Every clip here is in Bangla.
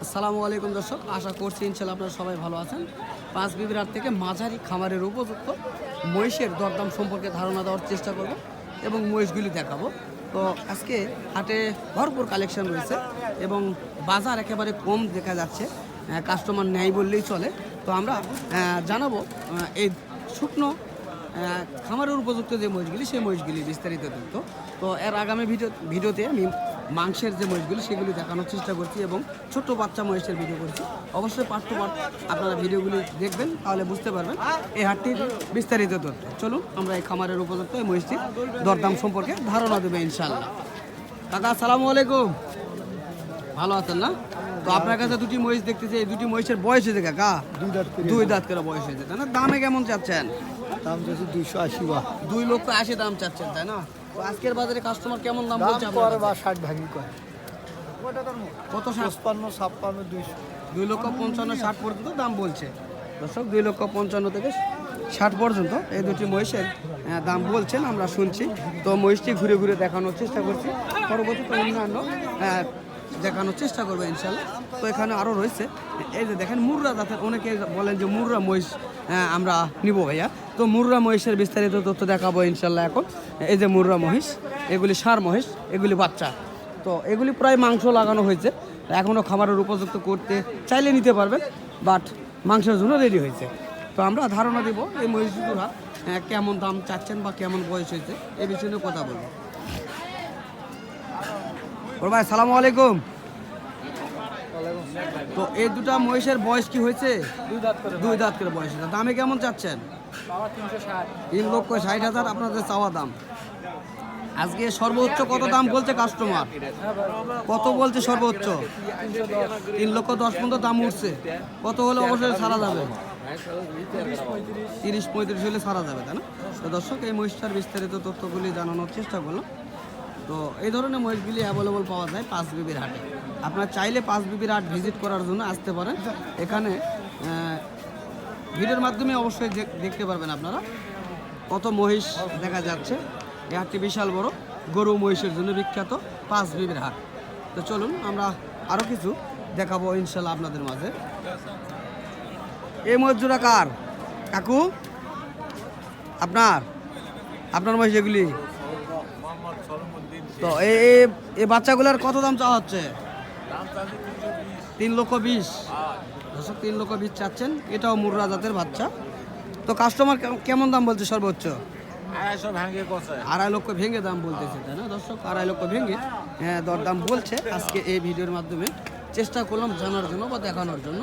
আসসালামু আলাইকুম দর্শক, আশা করছি ইনশাল্লাহ আপনারা সবাই ভালো আছেন। পাঁচ বিবির হাট থেকে মাঝারি খামারের উপযুক্ত মহিষের দরদাম সম্পর্কে ধারণা দেওয়ার চেষ্টা করব এবং মহিষগুলি দেখাবো। তো আজকে হাটে ভরপুর কালেকশন রয়েছে এবং বাজার একেবারে কম দেখা যাচ্ছে, কাস্টমার নেই বললেই চলে। তো আমরা জানাবো এই শুকনো খামারের উপযুক্ত যে মহিষগুলি, সেই মহিষগুলি বিস্তারিত তথ্য। তো এর আগামী ভিডিওতে আমি মাংসের যে মহিষগুলি সেগুলি দেখানোর চেষ্টা করছি এবং ছোট্ট বাচ্চা মহিষের ভিডিও করছি। অবশ্যই পার্ট টু পার্ট আপনারা ভিডিওগুলি দেখবেন, তাহলে বুঝতে পারবেন এই হাটটির বিস্তারিত তথ্য। চলুন আমরা এই খামারের উপযুক্ত এই মহিষটির দরদাম সম্পর্কে ধারণা দেবো ইনশাল্লাহ। কাকা আসসালামু আলাইকুম, ভালো আছেন না? তো আপনার কাছে দুটি মহিষ দেখতেছি, এই দুটি মহিষের বয়স হয়েছে কাকা? দুই দাঁত করে বয়স হয়েছে, তাই না? দামে কেমন চাচ্ছেন? দাম চাচ্ছি 280 বা 2,80,000 দাম চাচ্ছেন, তাই না? তো আজকের বাজারে কাস্টমার কেমন দাম বলছে দাম করে বা 60 ভাগই করে। কত? 55 56 200 2,55,000 60 পর্যন্ত দাম বলছে দর্শক। 2,55,000 থেকে 60 পর্যন্ত এই দুটি মহিষের দাম বলছেন, আমরা শুনছি। তো মহিষটি ঘুরে ঘুরে দেখানোর চেষ্টা করছি, পরবর্তীতে অন্যান্য দেখানোর চেষ্টা করবো ইনশাল্লাহ। তো এখানে আরও রয়েছে, এই যে দেখেন মুর্রা জাতের, অনেকে বলেন যে মুর্রা মহিষ আমরা নিব ভাইয়া। তো মুর্রা মহিষের বিস্তারিত তথ্য দেখাবো ইনশাল্লাহ। এখন এই যে মুর্রা মহিষ, এগুলি ষাঁড় মহিষ, এগুলি বাচ্চা। তো এগুলি প্রায় মাংস লাগানো হয়েছে, এখনও খাবারের উপযুক্ত করতে চাইলে নিতে পারবেন, বাট মাংসের জন্য রেডি হয়েছে। তো আমরা ধারণা দেব এই মহিষগুলা কেমন দাম চাচ্ছেন বা কেমন বয়স হয়েছে, এই বিষয়ে নিয়ে কথা বলবো। ও ভাই সালামু আলাইকুম। তো এই দুটা মহিষের বয়স কি হয়েছে? দুই দাঁত করে বয়স হয়েছে। দামে কেমন চাচ্ছেন? 3,60,000 আপনাদের চাওয়া দাম। আজকে সর্বোচ্চ কত দাম বলছে কাস্টমার? কত বলছে সর্বোচ্চ? 3,10,000 পর্যন্ত দাম উঠছে। কত হলে অবশ্যই ছাড়া যাবে? 30-35 হলে ছাড়া যাবে, তাই না? তো দর্শক, এই মহিষটার বিস্তারিত তথ্যগুলি জানানোর চেষ্টা করলাম। তো এই ধরনের মহিষগুলি অ্যাভেলেবল পাওয়া যায় পাঁচ বিবির হাটে। আপনারা চাইলে পাঁচ বিবির হাট ভিজিট করার জন্য আসতে পারেন। এখানে ভিডিওর মাধ্যমে অবশ্যই দেখতে পারবেন আপনারা কত মহিষ দেখা যাচ্ছে। এই হাটটি বিশাল বড়, গরু মহিষের জন্য বিখ্যাত পাঁচ বিবির হাট। তো চলুন আমরা আরও কিছু দেখাবো ইনশাল্লাহ আপনাদের মাঝে। এই মহিষ জোড়া কার কাকু? আপনার মহিষ এগুলি? তো এই বাচ্চাগুলোর কত দাম চাওয়া হচ্ছে? 3,20,000 দর্শক, 3,20,000 চাচ্ছেন। এটাও মুর্রা জাতের বাচ্চা। তো কাস্টমার কেমন দাম বলছে সর্বোচ্চ? 2.5 লক্ষ ভেঙে দাম বলতেছে, তাই না দর্শক? 2.5 লক্ষ ভেঙে দরদাম বলছে। আজকে এই ভিডিওর মাধ্যমে চেষ্টা করলাম জানার জন্য বা দেখানোর জন্য।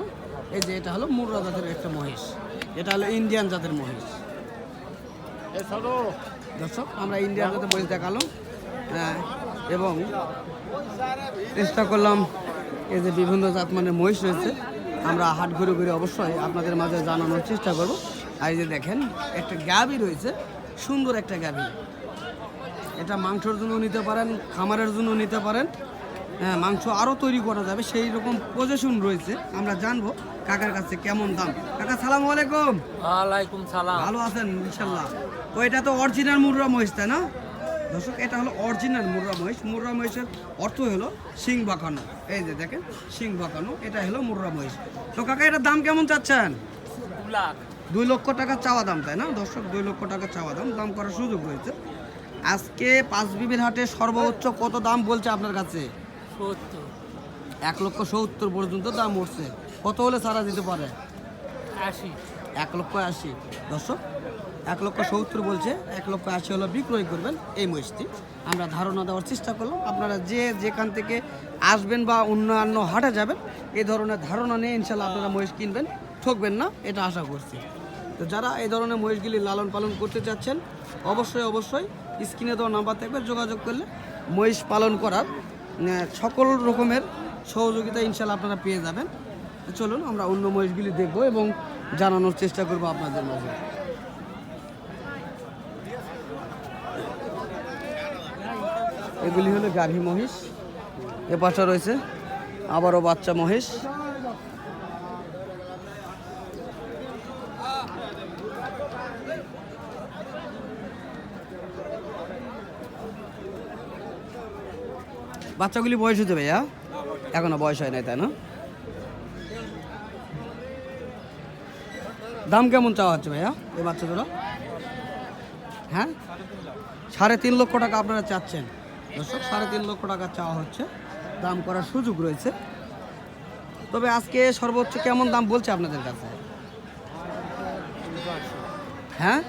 এই যে এটা হলো মুর্রা জাতের একটা মহিষ, এটা হলো ইন্ডিয়ান জাতের মহিষ। দর্শক, আমরা ইন্ডিয়ান জাতের মহিষ দেখালাম এবং চেষ্টা করলাম এই যে বিভিন্ন জাত মানের মহিষ রয়েছে, আমরা হাট ঘুরে ঘুরে অবশ্যই আপনাদের মাঝে জানানোর চেষ্টা করব। আর এই যে দেখেন একটা গাভী রয়েছে, সুন্দর একটা গাভী। এটা মাংসের জন্য নিতে পারেন, খামারের জন্য নিতে পারেন, মাংস আরও তৈরি করা যাবে, সেই রকম পজিশন রয়েছে। আমরা জানবো কাকার কাছে কেমন দাম। কাকা সালাম আলাইকুম। ওয়ালাইকুম সালাম। ভালো আছেন ইনশাল্লাহ? তো এটা তো অরিজিনাল মুর্রা মহিষ, তাই না দর্শক? এটা হলো অরিজিনাল মুর্রা মহিষ। মুর্রা মহিষের অর্থ হলো শিং বাঁকানো। এই যে দেখেন শিং বাঁকানো, এটা হলো মুর্রা মহিষ। তো কাকা এটার দাম কেমন চাচ্ছেন? 2 লক্ষ টাকা চাওয়া দাম, তাই না দর্শক? 2 লক্ষ টাকা চাওয়া দাম, দাম করার সুযোগ রয়েছে। আজকে পাঁচ বিবির হাটে সর্বোচ্চ কত দাম বলছে আপনার কাছে? 1,70,000 পর্যন্ত দাম উঠছে। কত হলে ছাড়া দিতে পারে? 1,80,000 দর্শক, 1,70,000 বলছে। 1,80,000 হলে বিক্রয় করবেন এই মহিষটি। আমরা ধারণা দেওয়ার চেষ্টা করলাম। আপনারা যেখান থেকে আসবেন বা অন্যান্য হাটে যাবেন, এই ধরনের ধারণা নিয়ে ইনশাল্লাহ আপনারা মহিষ কিনবেন, ঠকবেন না, এটা আশা করছি। তো যারা এই ধরনের মহিষগুলি লালন পালন করতে চাচ্ছেন, অবশ্যই স্ক্রিনে দেওয়া নাম্বার থাকবে, যোগাযোগ করলে মহিষ পালন করার সকল রকমের সহযোগিতা ইনশাল্লাহ আপনারা পেয়ে যাবেন। চলুন আমরা অন্য মহিষগুলি দেখব এবং জানানোর চেষ্টা করব আপনাদের মাঝে। এগুলি হলো গাভী মহিষ, এ পাশে রয়েছে আবারও বাচ্চা মহিষ। বাচ্চাগুলি বয়স হতে ভাইয়া? এখনো বয়স হয় নাই, তাই না? দাম কেমন চাওয়া হচ্ছে ভাইয়া এই বাচ্চা জোড়া? হ্যাঁ, 3.5 লক্ষ টাকা আপনারা চাচ্ছেন দর্শক। 3.5 লক্ষ টাকা চাওয়া হচ্ছে, দাম করার সুযোগ রয়েছে। তবে আজকে সর্বোচ্চ কেমন দাম বলছে আপনাদের কাছে? হ্যাঁ,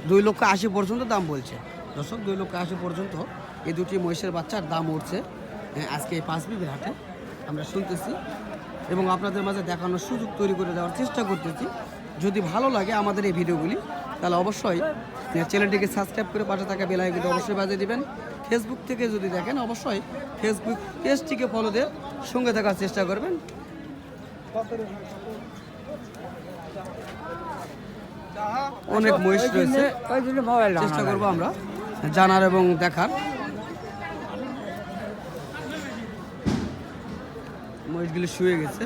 2,80,000 পর্যন্ত দাম বলছে দর্শক। 2,80,000 পর্যন্ত এই দুটি মহিষের বাচ্চার দাম উঠছে আজকে এই 5 বিবির হাটে আমরা শুনতেছি এবং আপনাদের মাঝে দেখানোর সুযোগ তৈরি করে দেওয়ার চেষ্টা করতেছি। যদি ভালো লাগে আমাদের এই ভিডিওগুলি তাহলে অবশ্যই চ্যানেলটিকে সাবস্ক্রাইব করে পাশে থাকা বেল আইকনটি অবশ্যই বাজিয়ে দিবেন। ফেসবুক থেকে যদি দেখেন অবশ্যই ফেসবুক পেজটিকে ফলো দিয়ে সঙ্গে থাকার চেষ্টা করবেন। অনেক মহিষ রয়েছে, চেষ্টা করবো আমরা জানার এবং দেখার। মহিষগুলি শুয়ে গেছে,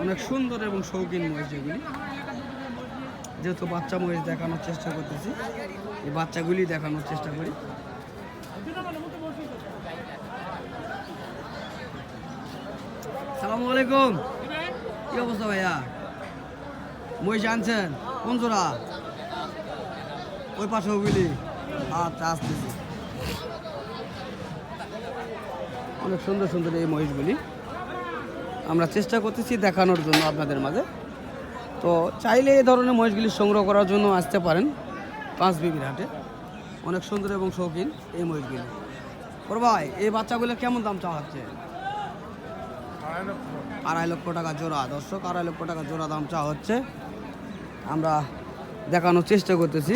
অনেক সুন্দর এবং শৌখিন মহিষ যেগুলি। যেহেতু বাচ্চা মহিষ দেখানোর চেষ্টা করতেছি, এই বাচ্চাগুলি দেখানোর চেষ্টা করি। সালামু আলাইকুম, কি অবস্থা ভাইয়া? মহিষ আনছেন কোন জোড়া? ওই পাশে ওগুলি? আচ্ছা, আসতেছি। অনেক সুন্দর সুন্দর এই মহিষগুলি আমরা চেষ্টা করতেছি দেখানোর জন্য আপনাদের মাঝে। তো চাইলে এই ধরনের মহিষগুলি সংগ্রহ করার জন্য আসতে পারেন 5 বিবির হাটে। অনেক সুন্দর এবং শৌখিন এই মহিষগুলি। ওর ভাই, এই বাচ্চাগুলোর কেমন দাম চাওয়া হচ্ছে? 2.5 লক্ষ টাকা জোড়া দর্শক। 2.5 লক্ষ টাকা জোড়া দাম চাওয়া হচ্ছে, আমরা দেখানোর চেষ্টা করতেছি।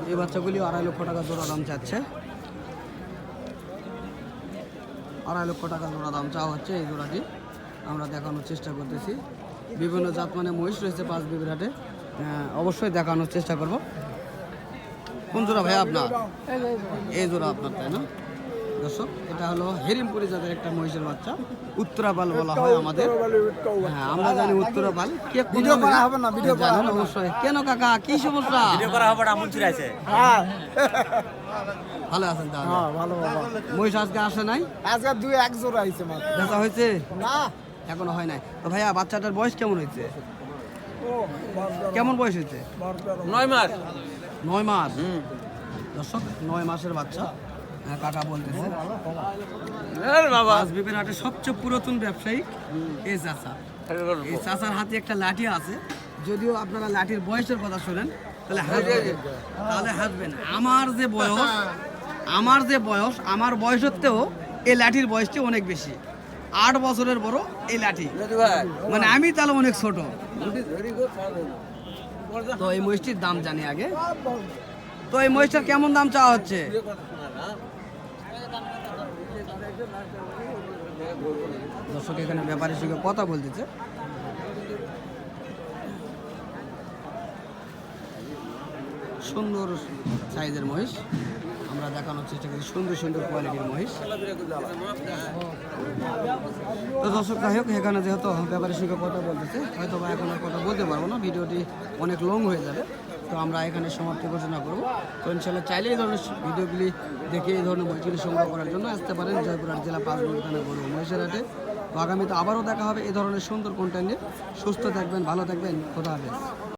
এই বাচ্চাগুলি 2.5 লক্ষ টাকা জোড়া দাম চাচ্ছে। 2.5 লক্ষ টাকা জোড়া দাম চাওয়া হচ্ছে এই জোড়াটি, আমরা দেখানোর চেষ্টা করতেছি। বিভিন্ন জাত মানে মহিষ রয়েছে 5 বিবির হাটে, অবশ্যই দেখানোর চেষ্টা করব। কোন জোড়া ভাই আপনার? এই জোড়া আপনার, তাই না দর্শক? এটা হলো হেরিমপুরি জাতের একটা মহিষের বাচ্চা, উত্তরাপাল বলা হয় আমাদের। হ্যাঁ, আমরা জানি উত্তরাপাল। কে ভিডিও করা হবে না? ভিডিও করা হবে অবশ্যই। কেন কাকা, কি সমস্যা? ভিডিও করা হবে না, মঞ্চে আছে। হ্যাঁ, ভালো আছেন তাহলে? হ্যাঁ, ভালো বাবা। মহিষ আজকে আসে নাই? আজকে 2-1 জোড়া আইছে মাত্র। দেখা হয়েছে না, এখনো হয় নাই। তো ভাইয়া, বাচ্চাটার বয়স কেমন হয়েছে? কেমন বয়স হয়েছে? 9 মাস। 9 মাস দর্শক, 9 মাসের বাচ্চা কাকা বলতেছে। বিবির হাটে সবচেয়ে পুরাতন ব্যবসায়ী এই চাচা। এই চাচার হাতে একটা লাঠি আছে, যদিও আপনারা লাঠির বয়সের কথা শোনেন তাহলে হাসবেন। আমার যে বয়স আমার বয়সের থেকেও এই লাঠির বয়সটি অনেক বেশি। 8 বছরের বড় এই লাঠি, মানে আমি তাহলে অনেক ছোট। তো এই মহিষটির দাম জানি আগে। তো এই মহিষটার কেমন দাম চাওয়া হচ্ছে? দর্শক এখানে ব্যাপারীর সঙ্গে কথা বলতেছে। সুন্দর সাইজের মহিষ আমরা দেখানোর চেষ্টা করি, সুন্দর সুন্দর কোয়ালিটির মহিষ। তো দর্শক যাই হোক, এখানে যেহেতু ব্যাপারীর সঙ্গে কথা বলতেছে, হয়তো বা এখন আর কথা বলতে পারবো না, ভিডিওটি অনেক লং হয়ে যাবে। তো আমরা এখানে সমাপ্তি ঘোষণা করবো। তো ইনশাল্লাহ চাইলে এই ধরনের ভিডিওগুলি দেখে এই ধরনের মহিষগুলি সংগ্রহ করার জন্য আসতে পারেন জয়পুরহাট জেলা 5 বিবি থানা গরু মহিষের হাটে। তো আগামীতে আবারও দেখা হবে এই ধরনের সুন্দর কন্টেন্ট নিয়ে। সুস্থ থাকবেন, ভালো থাকবেন, খোদা হাফেজ।